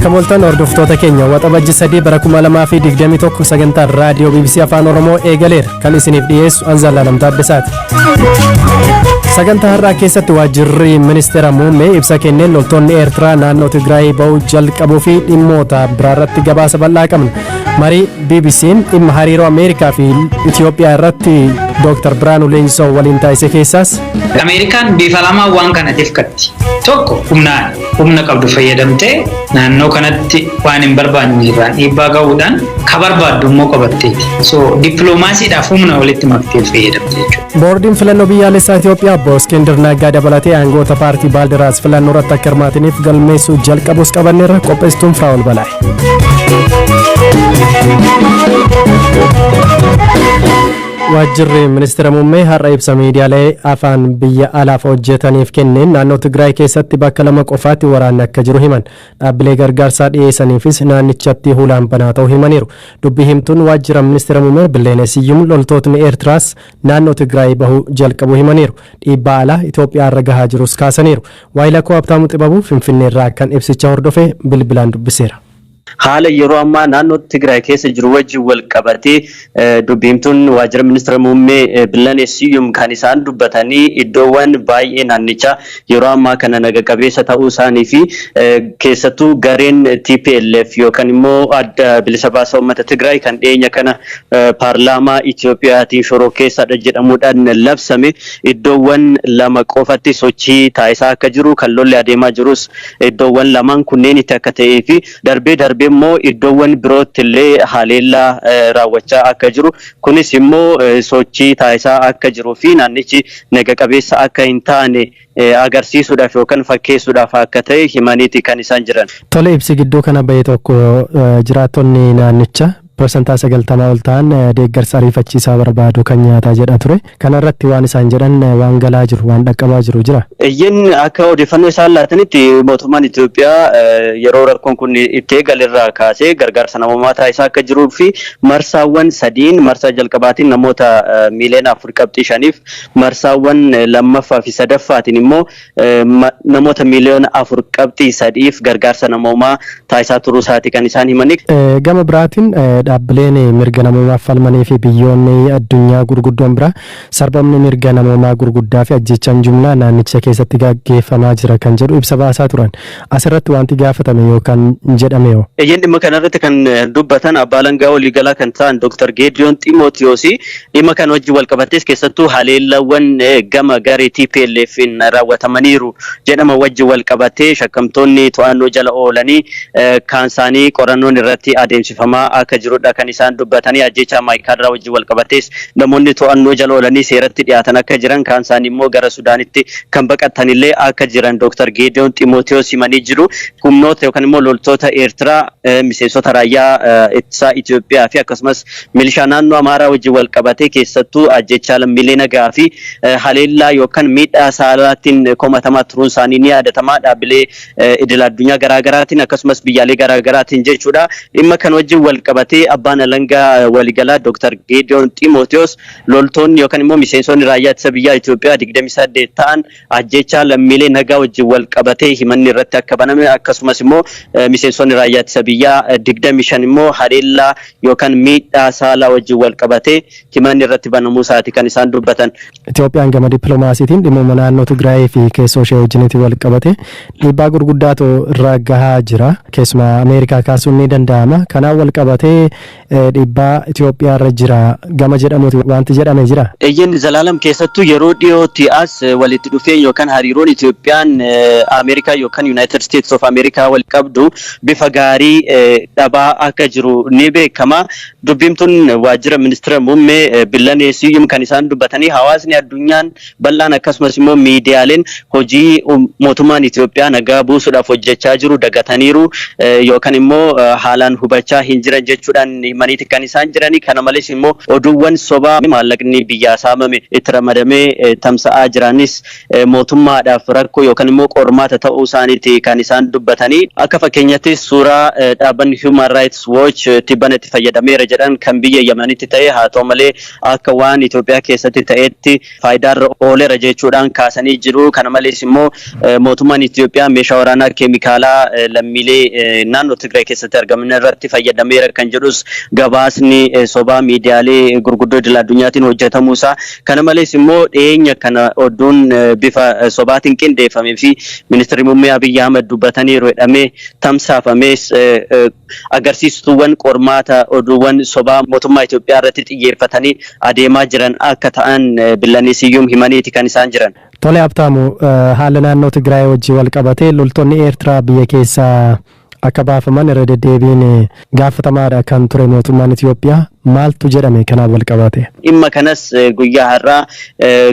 Akkamoltan hordoftoota keenya waxabajji 3 bara 2021 sagantaa raadiyoo BBC Afaan Oromoo eegaleera kan isiniif dhiyeessu Anzaalaa Taaddasaati. Sagantaa har'aa keessatti waajjirri ministeera muummee ibsa kenneen loltoonni Eertiraa naannoo Tigraay ba'uu jalqabuu fi dhimmoota biraarratti gabaasa bal'aa qabna. Marii BBC'n dhimma hariiroo Ameerikaa fi Itoophiyaa irratti Dr. Biraanuu Leenjisoo waliin taasise keessaas Ameerikaan bifa lamaan waan kanatiif katti. Tokko humna qabdu fayyadamtee naannoo kanatti waan hin barbaanne irraan dhiibbaa ga'uudhaan ka barbaaddu immoo qabatteeti. So dippiloomaasiidhaaf humna walitti maktee fayyadamte jechuudha. Boordiin filannoo biyyaalessaa Itoophiyaa obbo Iskender Naggaa dabalatee aangoota paartii Baaldiraas filannoo irratti akka hirmaataniif galmeessuu jalqabus qabanneerra qopheessituun Firaa'ol Balaay. Waajjirri ministeera muummee har'a ibsa miidiyaalee afaan biyya alaaf hojjetaniif kenneen naannoo Tigraay keessatti bakka 2 qofaatti waraanni akka jiru himan. Dhaabbilee gargaarsaa dhiyeessaniifis naannichatti hulaan banaa ta'uu himaniiru. Dubbii himtuun waajjira ministeera muummee Billeenee Siyyum loltootni Eertiraas naannoo Tigraay bahuu jalqabuu himaniiru. Dhiibbaa alaa Itoophiyaa irra gahaa jirus kaasaniiru. Waayilakoo Habtaamuu Xibabuu Finfinneerraa kan ibsicha hordofee bilbilaan dubbiseera. Haala yeroo ammaa naannoo Tigraay keessa jiru wajjin wal qabatee dubbiimtuun waajjira ministeera muummee Billeenee Siyyum kan isaan dubbatanii iddoowwan baay'ee naannichaa yeroo ammaa kana naga qabeessa ta'uu isaanii fi keessattuu gareen TPLF yookaan immoo adda bilisa baasaa uummata Tigraay kan dhiyeenya kana paarlaamaa Itoophiyaatiin shoroo keessadha jedhamuudhaan labsame iddoowwan 2 qofatti sochii taasisaa akka jiru kan lolli adeemaa jirus iddoowwan 2 kunneen itti akka ta'ee fi darbee immoo iddoowwan birootti illee haleellaa raawwachaa akka jiru kunis immoo sochii taasisaa akka jiruu fi naannichi naga qabeessa akka hin taane agarsiisuudhaaf yookaan fakkeessuudhaaf akka ta'e himaniiti kan isaan jiran. Tole ibsi gidduu kana bahee tokko jiraattonni naannichaa persentaa 90 ol ta'an deeggarsa ariifachiisaa barbaadu kan nyaataa jedha ture. Kana irratti waan isaan jedhan waan galaa jiru waan dhaqqabaa jiru jira. Iyyin akka odeeffannoo isaan laatanitti mootummaan Itoophiyaa yeroo rakkoon kun itti eegalerraa kaasee gargaarsa namoomaa taasisaa akka jiruu fi marsaawwan 3 marsaa jalqabaatiin namoota miiliyoona 4.5 marsaawwan lammaffaa fi sadaffaatiin immoo namoota miiliyoona 4.3 gargaarsa namoomaa taasisaa turuu isaati kan isaan himanii. Gama biraatiin dhaabbileen mirga namoomaa falmanii fi biyyoonni addunyaa gurguddoon bira sarbamni mirga namoomaa gurguddaa fi ajjechaan jumlaa naannicha keessatti gaggeeffamaa jira kan jedhu ibsa baasaa turan. Asirratti wanti gaafatame yookaan jedhame yoo. Iyyin dhimma kanarratti kan dubbatan abbaa alangaa waliigalaa kan ta'an Dr. Geediyoon Ximootiyoos dhimma kana wajjin wal qabatees keessattuu haleellawwan gama garee TPLF'n raawwatamaniiru jedhama wajjin wal qabatee shakkamtoonni to'annoo jala oolanii kan isaanii qorannoon irratti adeemsifamaa akka jirudha kan isaan dubbatanii ajjechaa maayikaadraa wajjin wal qabatees namoonni to'annoo jala oolanii seeratti dhiyaatan akka jiran kan isaanii immoo gara Sudaanitti kan baqatanillee akka jiran Dr. Geediyoon Ximootiyoos himanii jiru. Humnoota yookaan immoo loltoota Eertiraa miseensota raayyaa ittisaa Itoophiyaa fi akkasumas milishaa naannoo Amaaraa wajjin wal qabatee keessattuu ajjechaa lammiilee nagaa fi haleellaa yookaan miidhaa saalaatiin komatamaa turuun isaanii ni yaadatamaa dhaabbilee idil addunyaa garaagaraatiin akkasumas biyyaalee garaagaraatiin jechuudha. Dhimma kan wajjin wal qabatee abbaan alangaa waliigalaa Dr. Geediyoon Ximootiyoos loltoonni yookaan immoo miseensonni raayyaa ittisa biyyaa Itoophiyaa 28 ta'an ajjechaa lammiilee nagaa wajjin wal qabatee himanni irratti akka baname akkasumas immoo miseensonni raayyaa ittisa biyyaa 25 immoo haleellaa yookaan miidhaa saalaa wajjin wal qabatee himanni irratti banamuu isaati kan isaan dubbatan. Itoophiyaan gama dippiloomaasiitiin dhimma naannoo Tigraay fi keessoo ishee wajjinitti wal qabate dhiibbaa gurguddaatu irra gahaa jira. Keessumaa Ameerikaa kaasuun ni danda'ama. Kanaan wal qabatee dhiibbaa Itoophiyaa irra jira gama jedhamuuti wanti jedhame jira. Iyyin Zalaalam keessattuu yeroo dhiyootti as walitti dhufee yookaan hariiroon Itoophiyaan Ameerikaa yookaan United States of America wal qabdu bifa gaarii dhabaa akka jiru ni beekama. Dubbiimtuun waajjira ministeera muummee Billeenee Siyyum kan isaan dubbatanii hawaasni addunyaan bal'aan akkasumas immoo miidiyaaleen hojii mootummaan Itoophiyaa nagaa buusuudhaaf hojjechaa jiru dagataniiru yookaan immoo haalaan hubachaa hin jiran jechuudhaan himaniiti kan isaan jiranii. Kana malees immoo oduuwwan sobaa maallaqni biyyaa saamame itti ramadamee tamsa'aa jiranis mootummaadhaaf rakkoo yookaan immoo qormaata ta'uu isaaniiti kan isaan dubbatanii. Akka fakkeenyattis suuraa dhaabbanni Human Rights Watch tibbanatti fayyadameera jedhan kan biyya Yamanitti ta'e haa ta'u malee akka waan Itoophiyaa keessatti ta'etti faayidaarra ooleera jechuudhaan kaasanii jiru. Kana malees immoo mootummaan Itoophiyaa meeshaa waraanaa keemikaalaa lammiilee naannoo Tigraay keessatti argaman irratti fayyadameera kan jedhus gabaasni sobaa miidiyaalee gurguddoo idil addunyaatiin hojjetamuusaa. Kana malees immoo dhiyeenya kana oduun bifa sobaatiin qindeeffamee fi ministeerri muummee Abiyyi Ahmed dubbataniiru jedhamee tamsaafamees agarsiistuuwwan qormaata oduuwwan sobaa mootummaa Itoophiyaa irratti xiyyeeffatanii adeemaa jiran akka ta'an Billanneesiyyuum himaniiti kan isaan jiran. Tole Abtaamu, haala naannoo Tigraay wajjin wal qabatee loltoonni Eertiraa biyya keessaa akka baafaman irra deddeebiin gaafatamaadha kan ture mootummaan Itoophiyaa. Maaltu jedhame kanaan wal qabate? Dhimma kanas guyyaa har'aa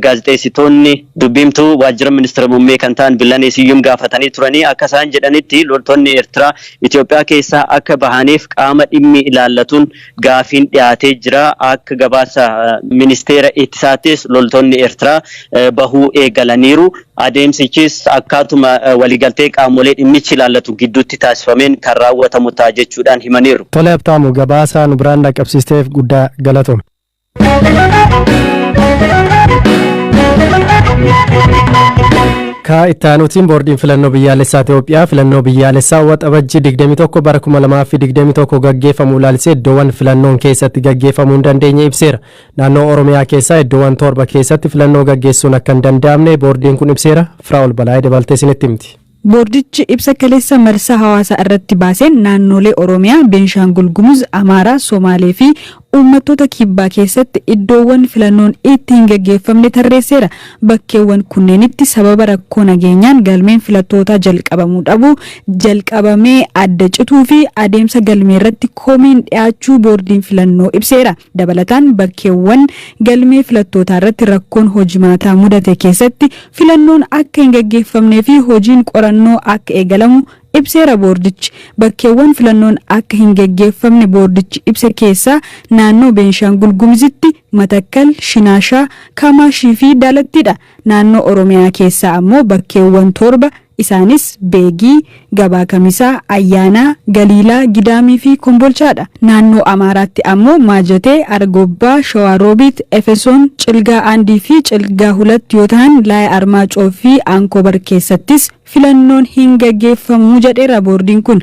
gaazexeessitoonni dubbimtuu waajjira ministeera muummee kan ta'an Billanneesiyyuum gaafatanii turanii akka isaan jedhanitti loltoonni Eertiraa Itoophiyaa keessaa akka bahaniif qaama dhimmi ilaallatuun gaafiin dhiyaatee jira. Akka gabaasa ministeera ittisaattis loltoonni Eertiraa bahuu eegalaniiru. Adeemsichis akkaatuma waliigaltee qaamolee dhimmichi ilaallatu gidduutti taasifameen kan raawwatamu ta'a jechuudhaan himaniiru. Tole Abtaamu, gabaasa nu biraan dhaqqabsiisteef guddaa galatoome. Ka ittaanutiin boordiin filannoo biyyaalessaa Itoophiyaa filannoo biyyaalessaa waxabajjii 21 bara 2021 gaggeeffamuu ilaalchisee iddoowwan filannoon keessatti gaggeeffamuu hin dandeenye ibseera. Naannoo Oromiyaa keessaa iddoowwan 7 keessatti filannoo gaggeessuun akka hin danda'amne boordiin kun ibseera. Firaa'ol Balaayee dabaltee isinitti himti. Boordichi ibsa kaleessa marsaa hawaasaa irratti baaseen naannolee Oromiyaa, Beenshaangul Gumuz, Amaaraa, Somaalee fi uummattoota kibbaa keessatti iddoowwan filannoon itti hin gaggeeffamne tarreesseera. Bakkeewwan kunneenitti sababa rakkoo nageenyaan galmeen filattootaa jalqabamuu dhabu, jalqabamee adda cituu fi adeemsa galmee irratti komiin dhiyaachuu boordiin filannoo ibseera. Dabalataan bakkeewwan galmee filattootaa irratti rakkoon hojimaataa mudate keessatti filannoon akka hin gaggeeffamnee fi hojiin qorannoo akka eegalamu ibseera boordichi. Bakkeewwan filannoon akka hin gaggeeffamne boordichi ibsa keessaa naannoo Beenshaangul Gumuzitti Matakkal, Shinaashaa, Kamaashii fi Daalattiidha. Naannoo Oromiyaa keessaa ammoo bakkeewwan 7 isaanis Beegii, Gabaa Kamisaa, Ayyaanaa, Galiilaa, Gidaamii fi Kombolchaadha. Naannoo Amaaraatti ammoo Maajatee, Argobbaa, Shawaaroobiit, Efesoon, Cilgaa Aandii fi Cilgaa 2 yoo ta'an Laayee Armaacoo fi Aankobar keessattis filannoon hin gaggeeffamu jedheera boordiin kun.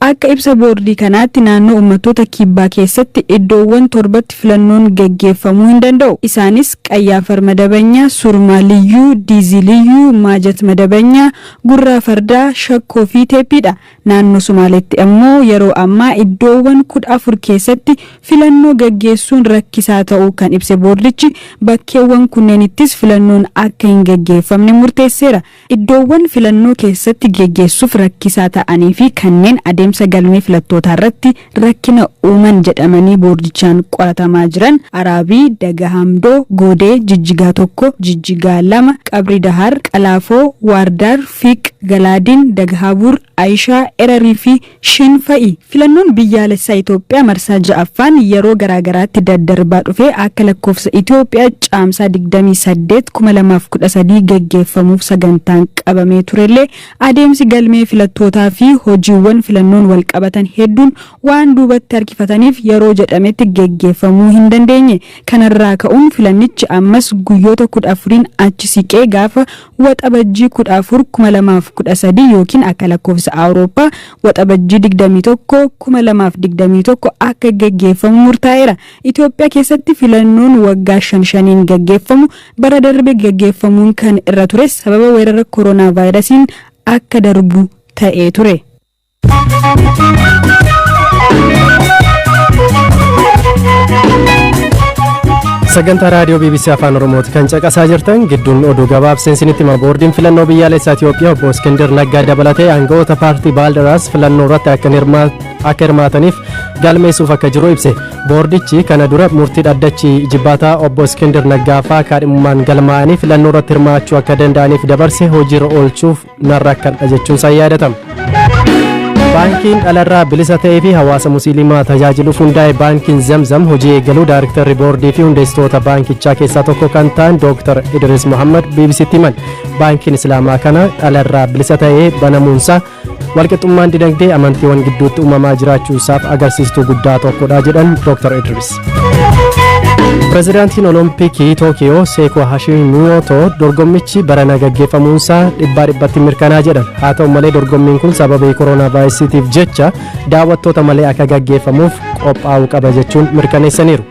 Akka ibsa boordii kanaatti naannoo uummattoota kibbaa keessatti iddoowwan 7tti filannoon gaggeeffamuu hin danda'u. Isaanis Qayyaafar Madabanyaa, Surmaaliyyuu, Diiziliyyuu, Maajat Madabanyaa, Gurraa Fardaa, Shakkoo fi Teeppiidha. Naannoo Somaaleetti ammoo yeroo ammaa iddoowwan 14 keessatti filannoo gaggeessuun rakkisaa ta'uu kan ibse boordichi bakkeewwan kunneenittis filannoon akka hin gaggeeffamne murteesseera. Iddoowwan filannoo keessatti gaggeessuuf rakkisaa ta'anii fi kanneen adeemsa galmee filattootaa irratti rakkina uuman jedhamanii boordichaan qoratamaa jiran Araabii, Dagahamdoo, Goodee, Jijjigaa 1, Jijjigaa 2, Qabri Dahar, Qalaafoo, Waardaar, Fiiq, Galaadiin, Dagahaabur, Aayishaa, Erarii fi Shin fa'i. Filannoon biyyaalessaa Itoophiyaa marsaa 6ffaan yeroo garaagaraatti daddarbaa dhufee akka lakkoofsa Itoophiyaa caamsaa 28/2013 gaggeeffamuuf sagantaan qabamee turellee adeemsi galmee filattootaa fi hojiiwwan filannoon wal qabatan hedduun waan duubatti harkifataniif yeroo jedhametti gaggeeffamuu hin dandeenye. Kanarraa ka'uun filannichi ammas guyyoota 14 achi siqee gaafa waxabajjii 14/2013 yookiin akka lakkoofsa Awurooppaa waxabajjii 21/2021 akka gaggeeffamu murtaa'eera. Itoophiyaa keessatti filannoon waggaa 5 gaggeeffamu bara darbe gaggeeffamuun kan irra ture sababa weerara koronaa vaayirasiin akka darbu ta'ee ture. Sagantaa raadiyoo BBC Afaan Oromooti kan caqasaa jirtan gidduun oduu gabaabseen isinitti hima. Boordiin filannoo biyyaalessaa Itoophiyaa obbo Iskender Naggaa dabalatee aangawoota paartii Baaldaraas filannoo irratti akka hirmaataniif galmeessuuf akka jiru ibse. Boordichi kana dura murtii dhaddachi jibbaataa obbo Iskender Naggaa fa'aa kaadhimummaan galmaa'anii filannoo irratti hirmaachuu akka danda'aniif dabarse hojiirra oolchuuf narra akka jechuun isaa yaadatama. Baankiin dhalarraa bilisa ta'ee fi hawaasa musliimaa tajaajiluuf hundaa'e baankiin Zamzam hojii eegaluu daarektarri boordii fi hundeessitoota baankichaa keessaa tokko kan ta'an Dr. Idris Muhammad BBC'tti himan. Baankiin Islaamaa kana dhalarraa bilisa ta'ee banamuunsaa walqixxummaan dinagdee amantiiwwan gidduutti uumamaa jiraachuu isaaf agarsiistuu guddaa tokkodha jedhan Dr. Idris. Pireezidaantiin Olompikii Tookiyoo Seeko Hashimoto dorgommichi barana gaggeeffamuunsaa dhibbatti mirkanaa jedhan. Haa ta'u malee dorgommiin kun sababii kooroonaa vaayirasiitiif jecha daawwattoota malee akka gaggeeffamuuf qophaa'uu qaba jechuun mirkaneessaniiru.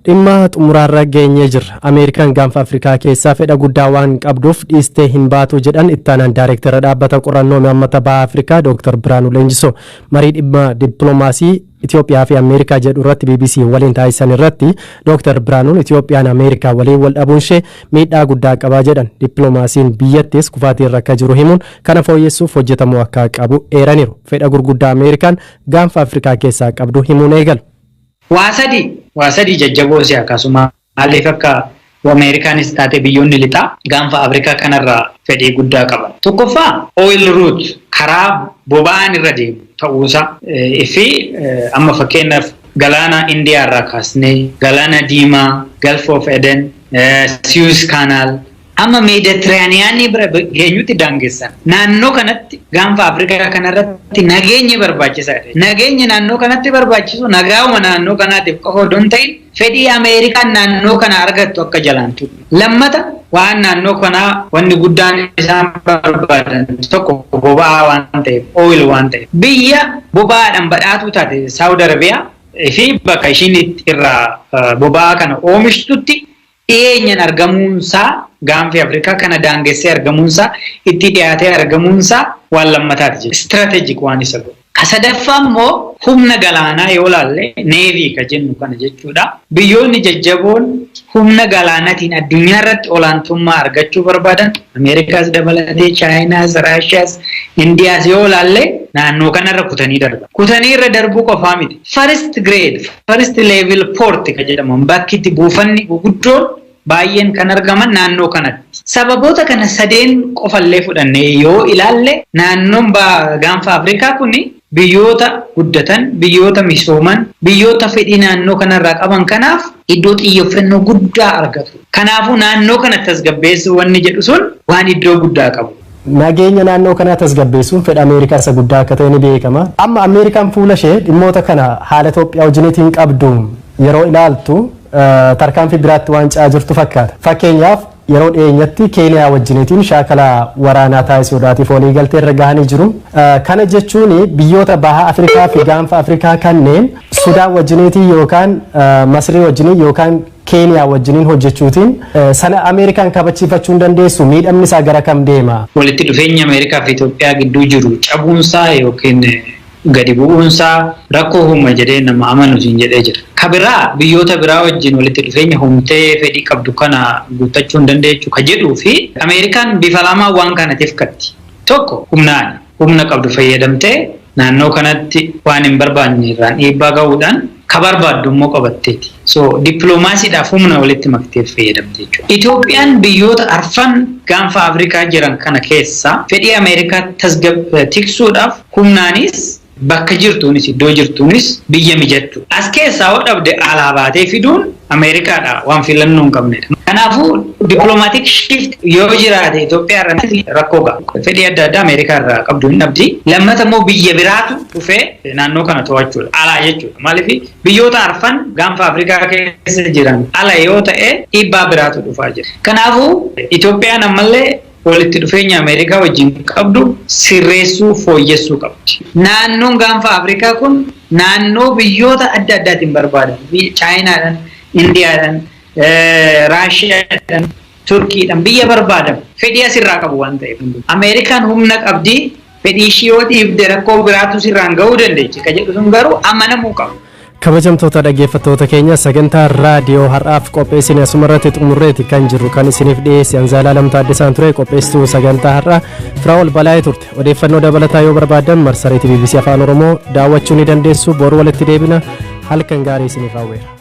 Dhimma xumuraarra geenyee jirra. Ameerikaan gaanfa Afrikaa keessaa fedha guddaa waan qabduuf dhiistee hin baatu jedhan ittaanaan daayireektara dhaabbata qorannoo imaammata baha Afrikaa Dr. Biraanuu Leenjisoo. Marii dhimma dippiloomaasii Itoophiyaa fi Ameerikaa jedhu irratti BBC waliin taasisan irratti Dr. Biraanuun Itoophiyaan Ameerikaa waliin wal dhabuun ishee miidhaa guddaa qabaa jedhan. Dippiloomaasiin biyyattis kufaatii akka jiru himuun kana fooyyessuuf hojjetamuu akka qabu eeraniiru. Fedha gurguddaa Ameerikaan gaanfa Afrikaa keessaa qabdu himuun eegalu. Waa sadii jajjaboo si akkasuma maaliif akka Ameerikaanis taate biyyoonni lixaa gaanfa Afrikaa kanarraa fedhii guddaa qaban. Tokkoffaa oil route karaa boba'aan irra deemu ta'uusaa fi amma fakkeenyaaf galaana Indiyaa irraa kaasnee galaana Diimaa, Gulf of Eden, Suez Canal amma Mediterranean bira geenyutti daangessan. Naannoo kanatti gaanfa Afrikaa kanarratti nageenyi barbaachisaadha. Nageenyi naannoo kanatti barbaachisu nagaa'uma naannoo kanaatiif qofa osoo hin ta'in fedhii Ameerikaan naannoo kana argattu akka jalaantu. Lammata waan naannoo kanaa wanni guddaan isaan barbaadan tokko boba'aa waan ta'eef, oil waan ta'eef. Biyya boba'aadhaan badhaatuu taate Saawud Arabiyaa fi bakka ishiin irraa boba'aa kana oomishtutti dhiyeenyaan argamuunsaa gaanfi Afrikaa kana daangessee argamuunsaa itti dhiyaatee argamuunsaa waan lammataati jechuudha. Strategic waan isa godhu. Sadaffaa immoo humna galaanaa yoo laalle neevii ka jennu kana jechuudha. Biyyoonni jajjaboon humna galaanaatiin addunyaa irratti olaantummaa argachuu barbaadan Ameerikaas dabalatee Chaayinaas, Raashiyaas, Indiyaas yoo laalle naannoo kanarra kutanii darba. Kutanii irra darbuu qofaa miti. First grade, first level port ka jedhaman bakki itti buufanni guguddoon baay'een kan argaman naannoo kanatti. Sababoota kana sadeen qofallee fudhannee yoo ilaalle naannoon gaanfa Afrikaa kuni biyyoota guddatan, biyyoota misooman, biyyoota fedhii naannoo kanarraa qaban kanaaf iddoo xiyyeeffannoo guddaa argatu. Kanaafuu naannoo kana tasgabbeessuu wanni jedhu sun waan iddoo guddaa qabu. Nageenya naannoo kanaa tasgabbeessuun fedha Ameerikaa isa guddaa akka ta'e ni beekama. Amma Ameerikaan fuula ishee dhimmoota kana haala Itoophiyaa wajjiniitiin qabdu yeroo ilaaltu tarkaanfii biraatti waan ce'aa jirtu fakkaata. Fakkeenyaaf yeroo dhiyeenyatti Keeniyaa wajjiniitiin shaakala waraanaa taasisuudhaatiif walii galtee irra gahanii jiru. Kana jechuun biyyoota baha Afrikaa fi gaanfa Afrikaa kanneen Sudaan wajjiniitiin yookaan Masrii wajjiniin yookaan Keeniyaa wajjiniin hojjechuutiin sana Ameerikaan kabachiifachuu hin dandeessu. Miidhamni isaa gara kam deema? Walitti dhufeenya Ameerikaa fi Itoophiyaa gidduu jiru cabuunsaa yookiin gadi bu'uunsaa rakkoo uuma jedhee nama amanuutiin jedhee jira. Kabiraa biyyoota biraa wajjin walitti dhufeenya humtee fedhii qabdu kana guuttachuu hin dandeechu ka jedhuu fi Ameerikaan bifa lamaa waan kanatiif katti. Tokko humna qabdu fayyadamtee naannoo kanatti waan hin barbaanne irraan dhiibbaa ga'uudhaan ka barbaaddu immoo qabatteeti. So dippiloomaasiidhaaf humna walitti maktee fayyadamte jechuudha. Itoophiyaan biyyoota arfan gaanfa Afrikaa jiran kana keessa fedhii Ameerikaa tiksuudhaaf humnaanis bakka jirtuunis iddoo jirtuunis biyya mijattu. As keessaa hoo dhabde alaabaatee fiduun Ameerikaadha waan filannoo hin qabnedha. Kanaafuu dippiloomaatiik shift yoo jiraate Itoophiyaa irratti rakkoo ga'a. Fedhii adda addaa Ameerikaa irraa qabdu hin dhabdi. Lammata immoo biyya biraatu dhufee naannoo kana to'achuudha. Alaa jechuudha. Maaliif biyyoota arfan gaanfa Afrikaa keessa jiran ala yoo ta'e dhiibbaa biraatu dhufaa jira. Kanaafuu Itoophiyaan ammallee walitti dhufeenya Ameerikaa wajjin qabdu sirreessuu fooyyessuu qabdi. Naannoon gaanfa Afrikaa kun naannoo biyyoota adda addaatiin barbaadan. Chaayinaadhaan, Indiyaadhaan, Raashiyaadhaan, Turkiidhaan biyya barbaadan fedhii asirraa qabu waan ta'eef. Ameerikaan humna qabdi fedhii ishii yoo dhiibde rakkoo biraatu sirraan ga'uu dandeechi. Ka jedhu sun garuu amanamuu qabu. Kabajamtoota dhaggeeffattoota keenya sagantaa raadiyoo har'aaf qopheessine asumarratti xumurreeti kan jirru kan isiniif dhiyeesse Anzaalaa Lamtaaddisaan ture qopheessituu sagantaa har'aa Firaa'ol Balaayee turte. Odeeffannoo dabalataa yoo barbaadan marsariitii BBC Afaan Oromoo daawwachuu ni dandeessu. Boru walitti deebina halkan gaarii isiniif hawweera.